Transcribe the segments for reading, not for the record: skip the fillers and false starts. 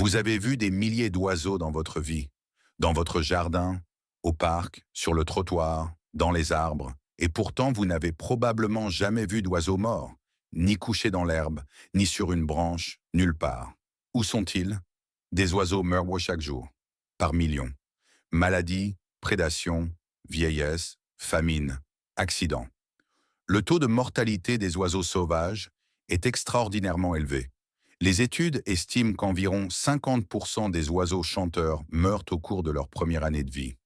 Vous avez vu des milliers d'oiseaux dans votre vie, dans votre jardin, au parc, sur le trottoir, dans les arbres, et pourtant vous n'avez probablement jamais vu d'oiseaux morts, ni couchés dans l'herbe, ni sur une branche, nulle part. Où sont-ils? Des oiseaux meurent chaque jour, par millions. Maladies, prédation, vieillesse, famine, accidents. Le taux de mortalité des oiseaux sauvages est extraordinairement élevé. Les études estiment qu'environ 50% des oiseaux chanteurs meurent au cours de leur première année de vie.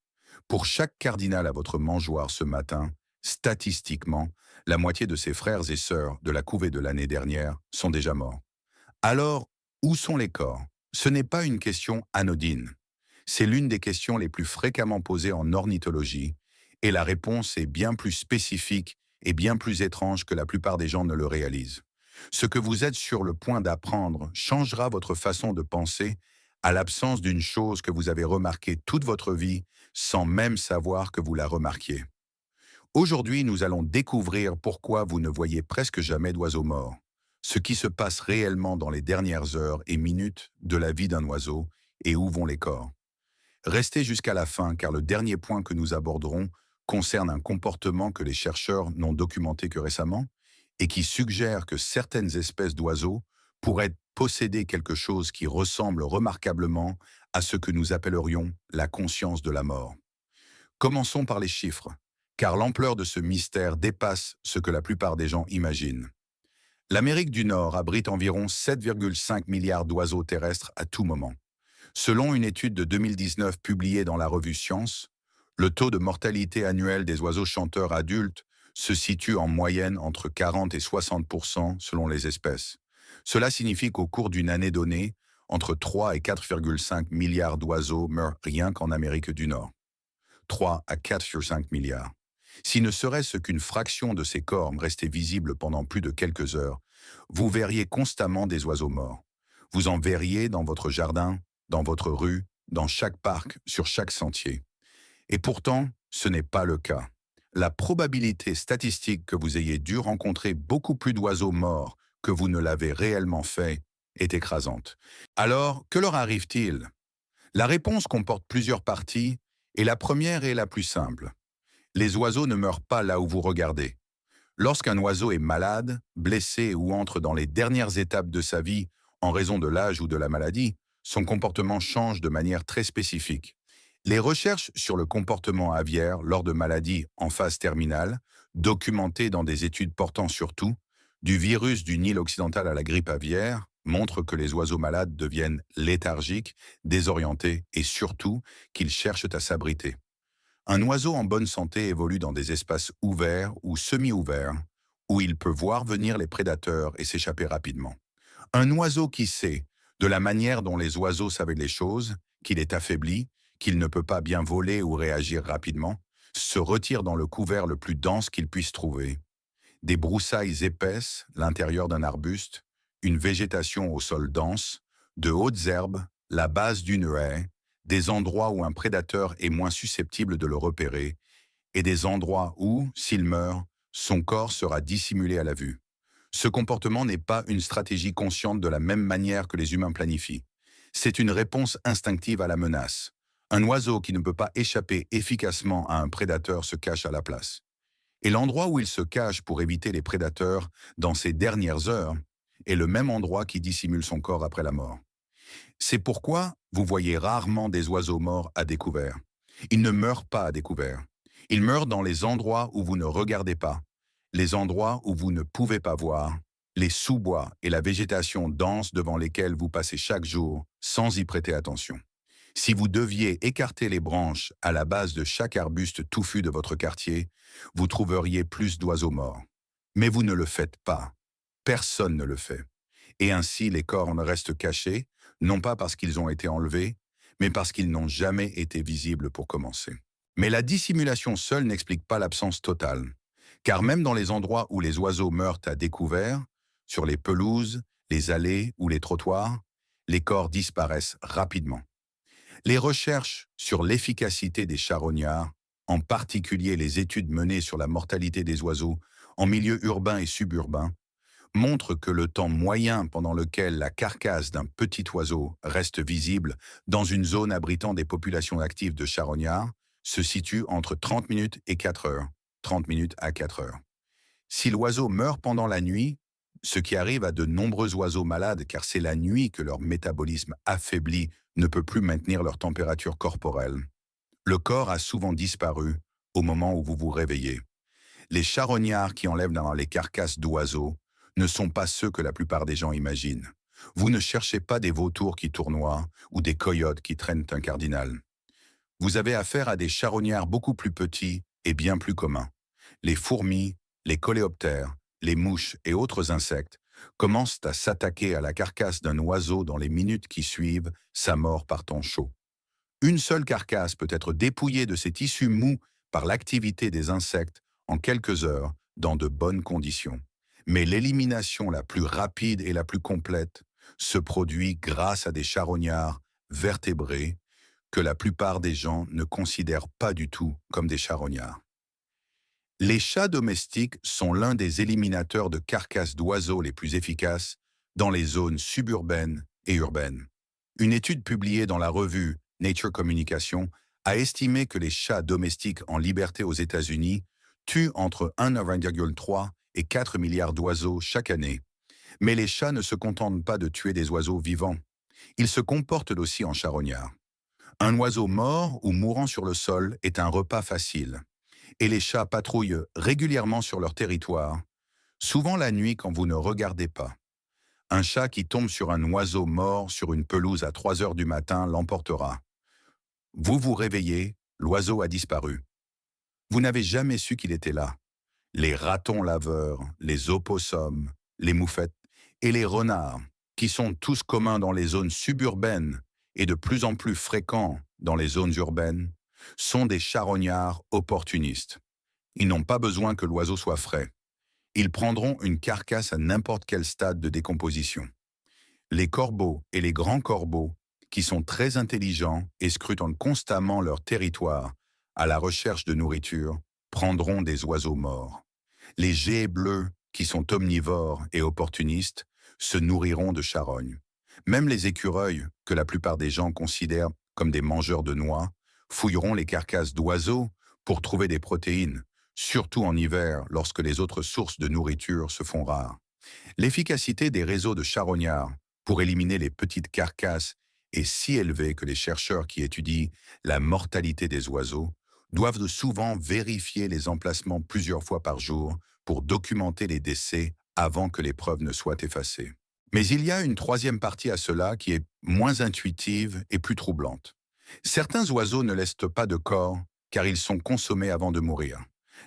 Pour chaque cardinal à votre mangeoire ce matin, statistiquement, la moitié de ses frères et sœurs de la couvée de l'année dernière sont déjà morts. Alors, où sont les corps? Ce n'est pas une question anodine. C'est l'une des questions les plus fréquemment posées en ornithologie, et la réponse est bien plus spécifique et bien plus étrange que la plupart des gens ne le réalisent. Ce que vous êtes sur le point d'apprendre changera votre façon de penser à l'absence d'une chose que vous avez remarquée toute votre vie sans même savoir que vous la remarquiez. Aujourd'hui, nous allons découvrir pourquoi vous ne voyez presque jamais d'oiseaux morts, ce qui se passe réellement dans les dernières heures et minutes de la vie d'un oiseau et où vont les corps. Restez jusqu'à la fin car le dernier point que nous aborderons concerne un comportement que les chercheurs n'ont documenté que récemment et qui suggère que certaines espèces d'oiseaux pourraient posséder quelque chose qui ressemble remarquablement à ce que nous appellerions la conscience de la mort. Commençons par les chiffres, car l'ampleur de ce mystère dépasse ce que la plupart des gens imaginent. L'Amérique du Nord abrite environ 7,5 milliards d'oiseaux terrestres à tout moment. Selon une étude de 2019 publiée dans la revue Science, le taux de mortalité annuel des oiseaux chanteurs adultes se situe en moyenne entre 40 et 60% selon les espèces. Cela signifie qu'au cours d'une année donnée, entre 3 et 4,5 milliards d'oiseaux meurent rien qu'en Amérique du Nord. 3 à 4,5 milliards. Si ne serait-ce qu'une fraction de ces corps restait visible pendant plus de quelques heures, vous verriez constamment des oiseaux morts. Vous en verriez dans votre jardin, dans votre rue, dans chaque parc, sur chaque sentier. Et pourtant, ce n'est pas le cas. La probabilité statistique que vous ayez dû rencontrer beaucoup plus d'oiseaux morts que vous ne l'avez réellement fait est écrasante. Alors, que leur arrive-t-il? La réponse comporte plusieurs parties, et la première est la plus simple. Les oiseaux ne meurent pas là où vous regardez. Lorsqu'un oiseau est malade, blessé ou entre dans les dernières étapes de sa vie en raison de l'âge ou de la maladie, son comportement change de manière très spécifique. Les recherches sur le comportement aviaire lors de maladies en phase terminale, documentées dans des études portant surtout du virus du Nil occidental à la grippe aviaire, montrent que les oiseaux malades deviennent léthargiques, désorientés et surtout qu'ils cherchent à s'abriter. Un oiseau en bonne santé évolue dans des espaces ouverts ou semi-ouverts, où il peut voir venir les prédateurs et s'échapper rapidement. Un oiseau qui sait, de la manière dont les oiseaux savent les choses, qu'il est affaibli, qu'il ne peut pas bien voler ou réagir rapidement, se retire dans le couvert le plus dense qu'il puisse trouver. Des broussailles épaisses, l'intérieur d'un arbuste, une végétation au sol dense, de hautes herbes, la base d'une haie, des endroits où un prédateur est moins susceptible de le repérer, et des endroits où, s'il meurt, son corps sera dissimulé à la vue. Ce comportement n'est pas une stratégie consciente de la même manière que les humains planifient. C'est une réponse instinctive à la menace. Un oiseau qui ne peut pas échapper efficacement à un prédateur se cache à la place. Et l'endroit où il se cache pour éviter les prédateurs dans ces dernières heures est le même endroit qui dissimule son corps après la mort. C'est pourquoi vous voyez rarement des oiseaux morts à découvert. Ils ne meurent pas à découvert. Ils meurent dans les endroits où vous ne regardez pas, les endroits où vous ne pouvez pas voir, les sous-bois et la végétation dense devant lesquels vous passez chaque jour sans y prêter attention. Si vous deviez écarter les branches à la base de chaque arbuste touffu de votre quartier, vous trouveriez plus d'oiseaux morts. Mais vous ne le faites pas. Personne ne le fait. Et ainsi, les corps restent cachés, non pas parce qu'ils ont été enlevés, mais parce qu'ils n'ont jamais été visibles pour commencer. Mais la dissimulation seule n'explique pas l'absence totale. Car même dans les endroits où les oiseaux meurent à découvert, sur les pelouses, les allées ou les trottoirs, les corps disparaissent rapidement. Les recherches sur l'efficacité des charognards, en particulier les études menées sur la mortalité des oiseaux en milieu urbain et suburbain, montre que le temps moyen pendant lequel la carcasse d'un petit oiseau reste visible dans une zone abritant des populations actives de charognards se situe entre 30 minutes et 4 heures. 30 minutes à 4 heures. Si l'oiseau meurt pendant la nuit, ce qui arrive à de nombreux oiseaux malades car c'est la nuit que leur métabolisme affaibli ne peut plus maintenir leur température corporelle, le corps a souvent disparu au moment où vous vous réveillez. Les charognards qui enlèvent dans les carcasses d'oiseaux ne sont pas ceux que la plupart des gens imaginent. Vous ne cherchez pas des vautours qui tournoient ou des coyotes qui traînent un cardinal. Vous avez affaire à des charognards beaucoup plus petits et bien plus communs. Les fourmis, les coléoptères, les mouches et autres insectes commencent à s'attaquer à la carcasse d'un oiseau dans les minutes qui suivent sa mort par temps chaud. Une seule carcasse peut être dépouillée de ses tissus mous par l'activité des insectes en quelques heures dans de bonnes conditions. Mais l'élimination la plus rapide et la plus complète se produit grâce à des charognards vertébrés que la plupart des gens ne considèrent pas du tout comme des charognards. Les chats domestiques sont l'un des éliminateurs de carcasses d'oiseaux les plus efficaces dans les zones suburbaines et urbaines. Une étude publiée dans la revue Nature Communication a estimé que les chats domestiques en liberté aux États-Unis tuent entre 1,3 et 4 milliards d'oiseaux chaque année. Mais les chats ne se contentent pas de tuer des oiseaux vivants. Ils se comportent aussi en charognards. Un oiseau mort ou mourant sur le sol est un repas facile. Et les chats patrouillent régulièrement sur leur territoire, souvent la nuit quand vous ne regardez pas. Un chat qui tombe sur un oiseau mort sur une pelouse à 3 heures du matin l'emportera. Vous vous réveillez, l'oiseau a disparu. Vous n'avez jamais su qu'il était là. Les ratons laveurs, les opossums, les moufettes et les renards, qui sont tous communs dans les zones suburbaines et de plus en plus fréquents dans les zones urbaines, sont des charognards opportunistes. Ils n'ont pas besoin que l'oiseau soit frais. Ils prendront une carcasse à n'importe quel stade de décomposition. Les corbeaux et les grands corbeaux, qui sont très intelligents et scrutent constamment leur territoire à la recherche de nourriture, prendront des oiseaux morts. Les geais bleus, qui sont omnivores et opportunistes, se nourriront de charognes. Même les écureuils, que la plupart des gens considèrent comme des mangeurs de noix, fouilleront les carcasses d'oiseaux pour trouver des protéines, surtout en hiver lorsque les autres sources de nourriture se font rares. L'efficacité des réseaux de charognards pour éliminer les petites carcasses est si élevée que les chercheurs qui étudient la mortalité des oiseaux doivent souvent vérifier les emplacements plusieurs fois par jour pour documenter les décès avant que les preuves ne soient effacées. Mais il y a une troisième partie à cela qui est moins intuitive et plus troublante. Certains oiseaux ne laissent pas de corps car ils sont consommés avant de mourir.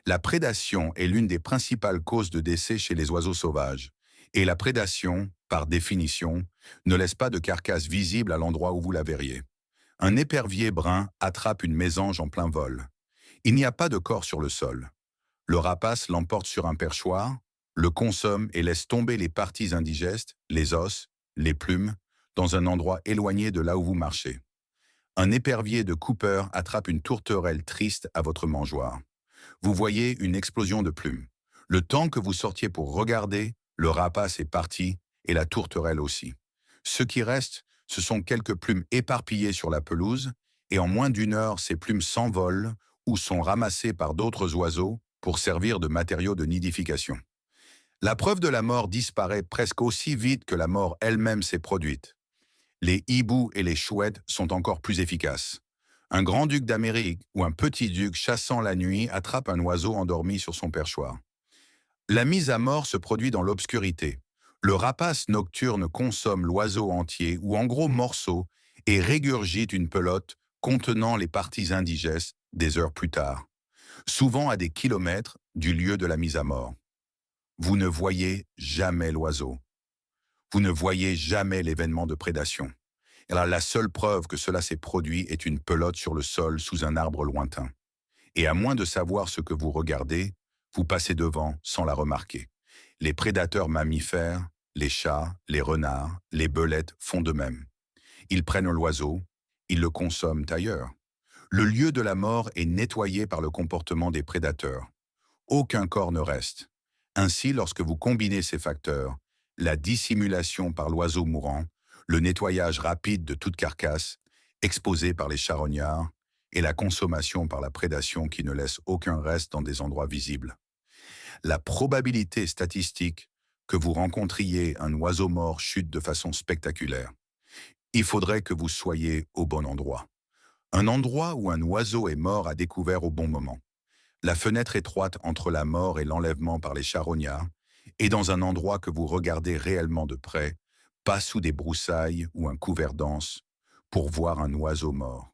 La prédation est l'une des principales causes de décès chez les oiseaux sauvages. Et la prédation, par définition, ne laisse pas de carcasse visible à l'endroit où vous la verriez. Un épervier brun attrape une mésange en plein vol. Il n'y a pas de corps sur le sol. Le rapace l'emporte sur un perchoir, le consomme et laisse tomber les parties indigestes, les os, les plumes, dans un endroit éloigné de là où vous marchez. Un épervier de Cooper attrape une tourterelle triste à votre mangeoire. Vous voyez une explosion de plumes. Le temps que vous sortiez pour regarder, le rapace est parti et la tourterelle aussi. Ce qui reste, ce sont quelques plumes éparpillées sur la pelouse et en moins d'une heure, ces plumes s'envolent ou sont ramassées par d'autres oiseaux pour servir de matériaux de nidification. La preuve de la mort disparaît presque aussi vite que la mort elle-même s'est produite. Les hiboux et les chouettes sont encore plus efficaces. Un grand-duc d'Amérique ou un petit-duc chassant la nuit attrape un oiseau endormi sur son perchoir. La mise à mort se produit dans l'obscurité. Le rapace nocturne consomme l'oiseau entier ou en gros morceaux et régurgite une pelote contenant les parties indigestes des heures plus tard, souvent à des kilomètres du lieu de la mise à mort. Vous ne voyez jamais l'oiseau. Vous ne voyez jamais l'événement de prédation. Alors la seule preuve que cela s'est produit est une pelote sur le sol sous un arbre lointain. Et à moins de savoir ce que vous regardez, vous passez devant sans la remarquer. Les prédateurs mammifères, les chats, les renards, les belettes font de même. Ils prennent l'oiseau, ils le consomment ailleurs. Le lieu de la mort est nettoyé par le comportement des prédateurs. Aucun corps ne reste. Ainsi, lorsque vous combinez ces facteurs, la dissimulation par l'oiseau mourant, le nettoyage rapide de toute carcasse, exposée par les charognards, et la consommation par la prédation qui ne laisse aucun reste dans des endroits visibles, la probabilité statistique que vous rencontriez un oiseau mort chute de façon spectaculaire. Il faudrait que vous soyez au bon endroit. Un endroit où un oiseau est mort à découvert au bon moment. La fenêtre étroite entre la mort et l'enlèvement par les charognards, et dans un endroit que vous regardez réellement de près, pas sous des broussailles ou un couvert dense, pour voir un oiseau mort.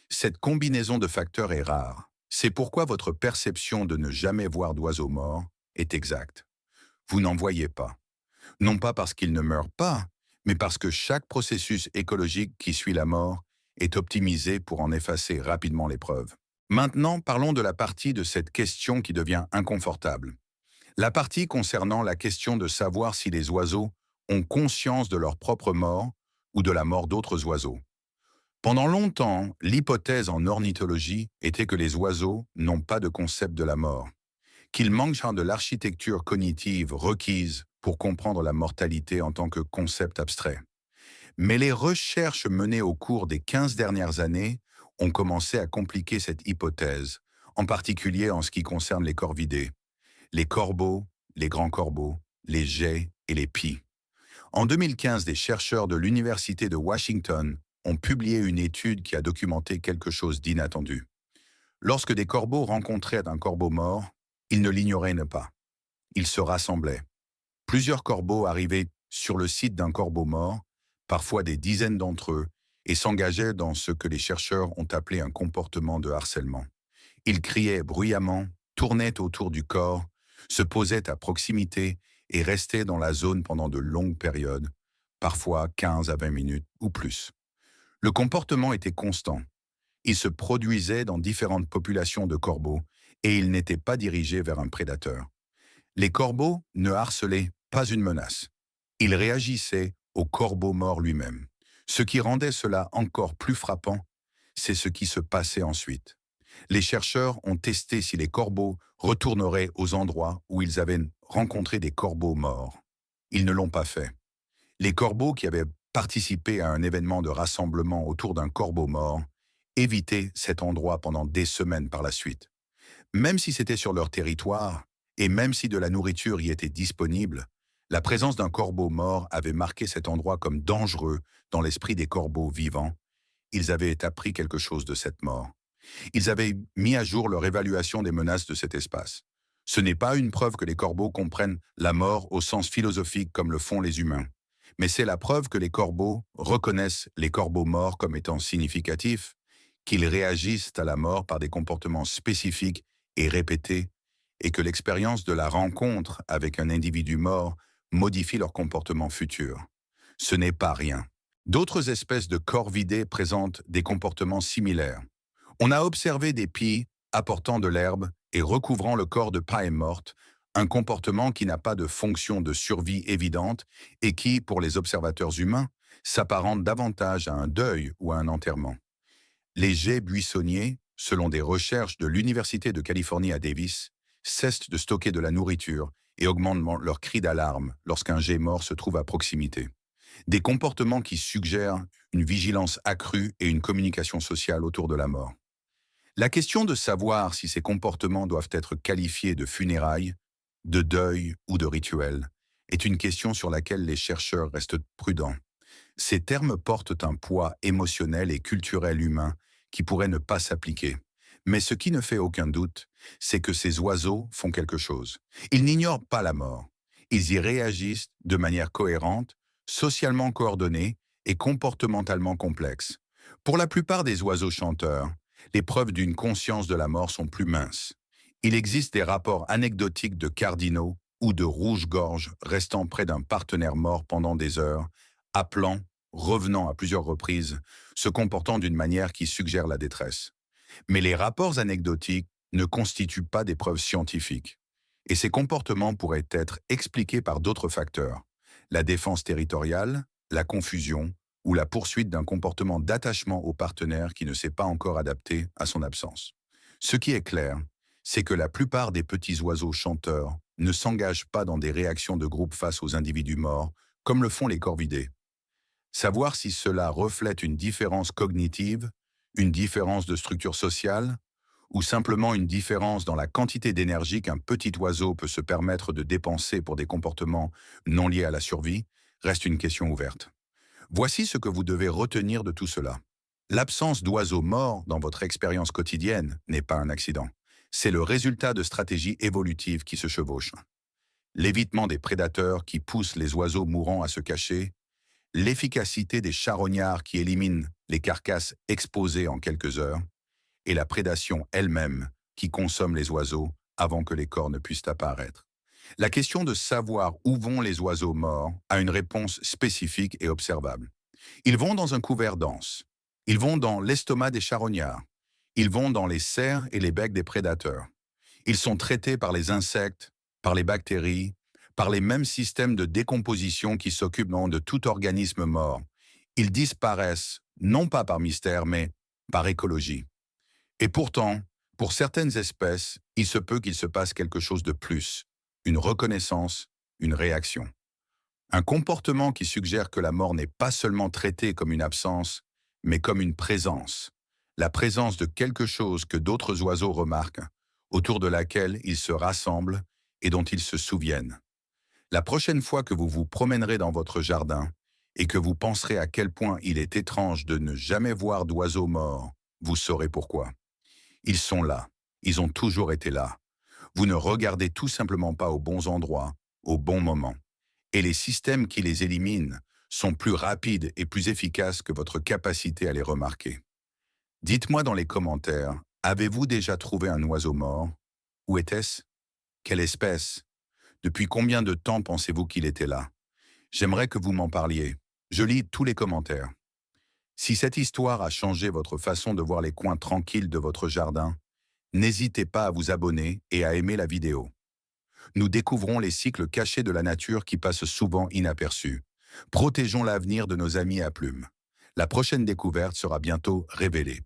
Cette combinaison de facteurs est rare. C'est pourquoi votre perception de ne jamais voir d'oiseau mort est exacte. Vous n'en voyez pas. Non pas parce qu'il ne meurt pas, mais parce que chaque processus écologique qui suit la mort est optimisé pour en effacer rapidement les preuves. Maintenant, parlons de la partie de cette question qui devient inconfortable. La partie concernant la question de savoir si les oiseaux ont conscience de leur propre mort ou de la mort d'autres oiseaux. Pendant longtemps, l'hypothèse en ornithologie était que les oiseaux n'ont pas de concept de la mort, qu'ils manquent de l'architecture cognitive requise pour comprendre la mortalité en tant que concept abstrait. Mais les recherches menées au cours des 15 dernières années ont commencé à compliquer cette hypothèse, en particulier en ce qui concerne les corvidés, les corbeaux, les grands corbeaux, les geais et les pies. En 2015, des chercheurs de l'Université de Washington ont publié une étude qui a documenté quelque chose d'inattendu. Lorsque des corbeaux rencontraient un corbeau mort, ils ne l'ignoraient pas. Ils se rassemblaient. Plusieurs corbeaux arrivaient sur le site d'un corbeau mort, parfois des dizaines d'entre eux, et s'engageaient dans ce que les chercheurs ont appelé un comportement de harcèlement. Ils criaient bruyamment, tournaient autour du corps, se posaient à proximité et restaient dans la zone pendant de longues périodes, parfois 15 à 20 minutes ou plus. Le comportement était constant. Il se produisait dans différentes populations de corbeaux et il n'était pas dirigé vers un prédateur. Les corbeaux ne harcelaient pas une menace. Ils réagissaient au corbeau mort lui-même. Ce qui rendait cela encore plus frappant, c'est ce qui se passait ensuite. Les chercheurs ont testé si les corbeaux retourneraient aux endroits où ils avaient rencontré des corbeaux morts. Ils ne l'ont pas fait. Les corbeaux qui avaient participé à un événement de rassemblement autour d'un corbeau mort évitaient cet endroit pendant des semaines par la suite. Même si c'était sur leur territoire, et même si de la nourriture y était disponible, la présence d'un corbeau mort avait marqué cet endroit comme dangereux dans l'esprit des corbeaux vivants. Ils avaient appris quelque chose de cette mort. Ils avaient mis à jour leur évaluation des menaces de cet espace. Ce n'est pas une preuve que les corbeaux comprennent la mort au sens philosophique comme le font les humains, mais c'est la preuve que les corbeaux reconnaissent les corbeaux morts comme étant significatifs, qu'ils réagissent à la mort par des comportements spécifiques et répétés, et que l'expérience de la rencontre avec un individu mort modifie leur comportement futur. Ce n'est pas rien. D'autres espèces de corvidés présentent des comportements similaires. On a observé des pies apportant de l'herbe et recouvrant le corps de paille morte, un comportement qui n'a pas de fonction de survie évidente et qui, pour les observateurs humains, s'apparente davantage à un deuil ou à un enterrement. Les geais buissonniers, selon des recherches de l'Université de Californie à Davis, cessent de stocker de la nourriture et augmentent leur cri d'alarme lorsqu'un geai mort se trouve à proximité. Des comportements qui suggèrent une vigilance accrue et une communication sociale autour de la mort. La question de savoir si ces comportements doivent être qualifiés de funérailles, de deuil ou de rituel est une question sur laquelle les chercheurs restent prudents. Ces termes portent un poids émotionnel et culturel humain qui pourrait ne pas s'appliquer. Mais ce qui ne fait aucun doute, c'est que ces oiseaux font quelque chose. Ils n'ignorent pas la mort. Ils y réagissent de manière cohérente, socialement coordonnée et comportementalement complexe. Pour la plupart des oiseaux chanteurs, les preuves d'une conscience de la mort sont plus minces. Il existe des rapports anecdotiques de cardinaux ou de rouge-gorge restant près d'un partenaire mort pendant des heures, appelant, revenant à plusieurs reprises, se comportant d'une manière qui suggère la détresse. Mais les rapports anecdotiques ne constituent pas des preuves scientifiques. Et ces comportements pourraient être expliqués par d'autres facteurs. La défense territoriale, la confusion ou la poursuite d'un comportement d'attachement au partenaire qui ne s'est pas encore adapté à son absence. Ce qui est clair, c'est que la plupart des petits oiseaux chanteurs ne s'engage pas dans des réactions de groupe face aux individus morts, comme le font les corvidés. Savoir si cela reflète une différence cognitive, une différence de structure sociale, ou simplement une différence dans la quantité d'énergie qu'un petit oiseau peut se permettre de dépenser pour des comportements non liés à la survie, reste une question ouverte. Voici ce que vous devez retenir de tout cela. L'absence d'oiseaux morts dans votre expérience quotidienne n'est pas un accident. C'est le résultat de stratégies évolutives qui se chevauchent. L'évitement des prédateurs qui poussent les oiseaux mourants à se cacher, l'efficacité des charognards qui éliminent les carcasses exposées en quelques heures, et la prédation elle-même qui consomme les oiseaux avant que les corps ne puissent apparaître. La question de savoir où vont les oiseaux morts a une réponse spécifique et observable. Ils vont dans un couvert dense. Ils vont dans l'estomac des charognards. Ils vont dans les serres et les becs des prédateurs. Ils sont traités par les insectes, par les bactéries, par les mêmes systèmes de décomposition qui s'occupent de tout organisme mort. Ils disparaissent, non pas par mystère, mais par écologie. Et pourtant, pour certaines espèces, il se peut qu'il se passe quelque chose de plus, une reconnaissance, une réaction. Un comportement qui suggère que la mort n'est pas seulement traitée comme une absence, mais comme une présence. La présence de quelque chose que d'autres oiseaux remarquent, autour de laquelle ils se rassemblent et dont ils se souviennent. La prochaine fois que vous vous promènerez dans votre jardin et que vous penserez à quel point il est étrange de ne jamais voir d'oiseaux morts, vous saurez pourquoi. Ils sont là, ils ont toujours été là. Vous ne regardez tout simplement pas aux bons endroits, au bon moment. Et les systèmes qui les éliminent sont plus rapides et plus efficaces que votre capacité à les remarquer. Dites-moi dans les commentaires, avez-vous déjà trouvé un oiseau mort? Où était-ce? Quelle espèce? Depuis combien de temps pensez-vous qu'il était là? J'aimerais que vous m'en parliez. Je lis tous les commentaires. Si cette histoire a changé votre façon de voir les coins tranquilles de votre jardin, n'hésitez pas à vous abonner et à aimer la vidéo. Nous découvrons les cycles cachés de la nature qui passent souvent inaperçus. Protégeons l'avenir de nos amis à plumes. La prochaine découverte sera bientôt révélée.